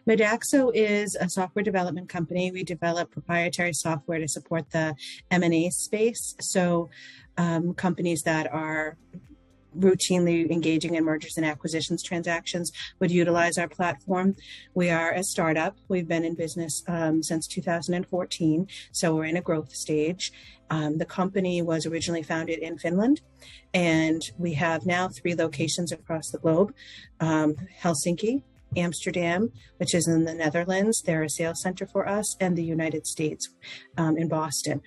Midaxo is a software development company. We develop proprietary software to support the M&A space. So companies that are routinely engaging in mergers and acquisitions transactions would utilize our platform. We are a startup. We've been in business since 2014, so we're in a growth stage. The company was originally founded in Finland, and we have now 3 locations across the globe: Helsinki, Amsterdam, which is in the Netherlands. They're a sales center for us, and the United States in Boston.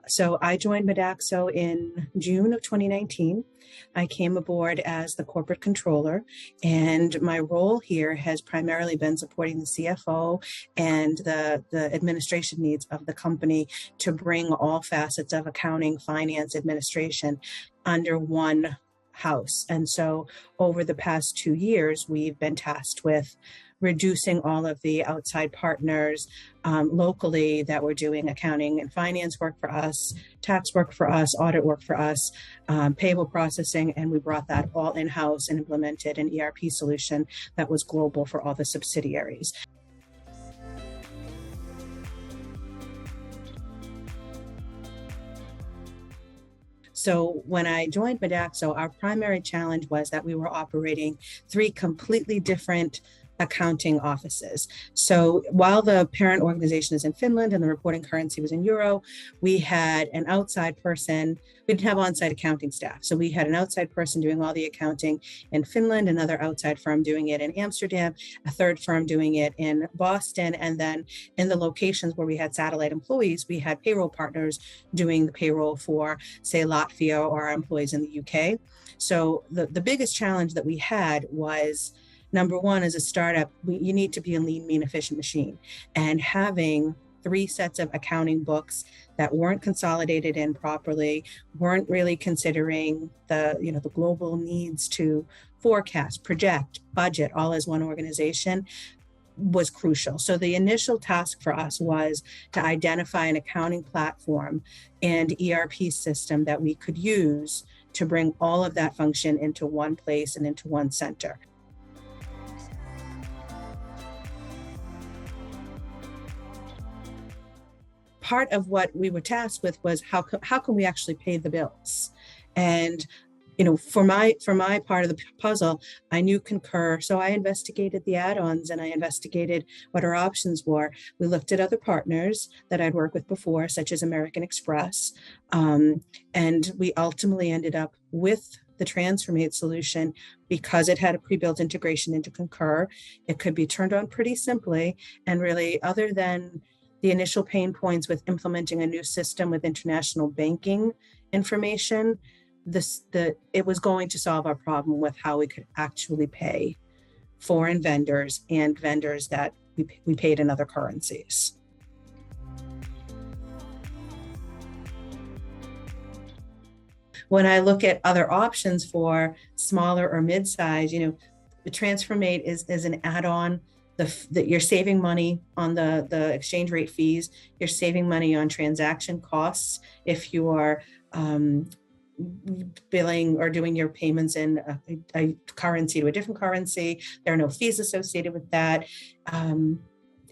So I joined Midaxo in June of 2019. I came aboard as the corporate controller, and my role here has primarily been supporting the CFO and the administration needs of the company to bring all facets of accounting, finance, administration under one house. And so over the past 2 years, we've been tasked with reducing all of the outside partners locally that were doing accounting and finance work for us, tax work for us, audit work for us, payable processing, and we brought that all in-house and implemented an ERP solution that was global for all the subsidiaries. So when I joined Midaxo, our primary challenge was that we were operating 3 completely different accounting offices. So while the parent organization is in Finland and the reporting currency was in euro, we had an outside person. We didn't have on-site accounting staff. So we had an outside person doing all the accounting in Finland, another outside firm doing it in Amsterdam, a third firm doing it in Boston. And then in the locations where we had satellite employees, we had payroll partners doing the payroll for, say, Latvia or our employees in the UK. So the biggest challenge that we had was, number one, as a startup, you need to be a lean, mean, efficient machine. And having 3 sets of accounting books that weren't consolidated in properly, weren't really considering the global needs to forecast, project, budget, all as one organization, was crucial. So the initial task for us was to identify an accounting platform and ERP system that we could use to bring all of that function into one place and into one center. Part of what we were tasked with was how can we actually pay the bills? And for my part of the puzzle, I knew Concur, so I investigated the add-ons and I investigated what our options were. We looked at other partners that I'd worked with before, such as American Express, and we ultimately ended up with the TransferMate solution because it had a pre-built integration into Concur. It could be turned on pretty simply, and really, other than the initial pain points with implementing a new system with international banking information, it was going to solve our problem with how we could actually pay foreign vendors and vendors that we paid in other currencies. When I look at other options for smaller or mid-size, the TransferMate is an add-on. That you're saving money on the exchange rate fees, you're saving money on transaction costs if you are billing or doing your payments in a currency to a different currency. There are no fees associated with that.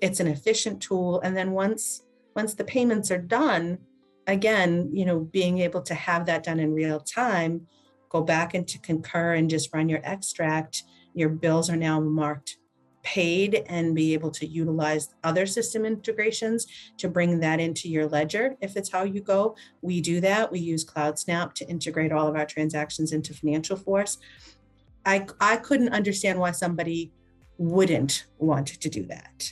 It's an efficient tool. And then once the payments are done, again, being able to have that done in real time, go back into Concur and just run your extract. Your bills are now marked paid, and be able to utilize other system integrations to bring that into your ledger. If it's how you go, we do that. We use CloudSnap to integrate all of our transactions into Financial Force. I couldn't understand why somebody wouldn't want to do that.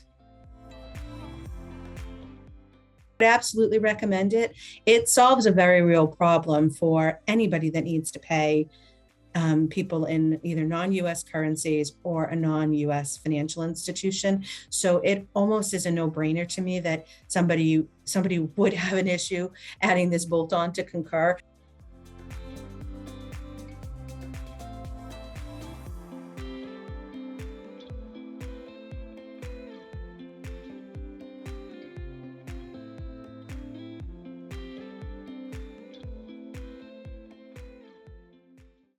I absolutely recommend it. It solves a very real problem for anybody that needs to pay people in either non-US currencies or a non-US financial institution. So it almost is a no-brainer to me that somebody would have an issue adding this bolt-on to Concur.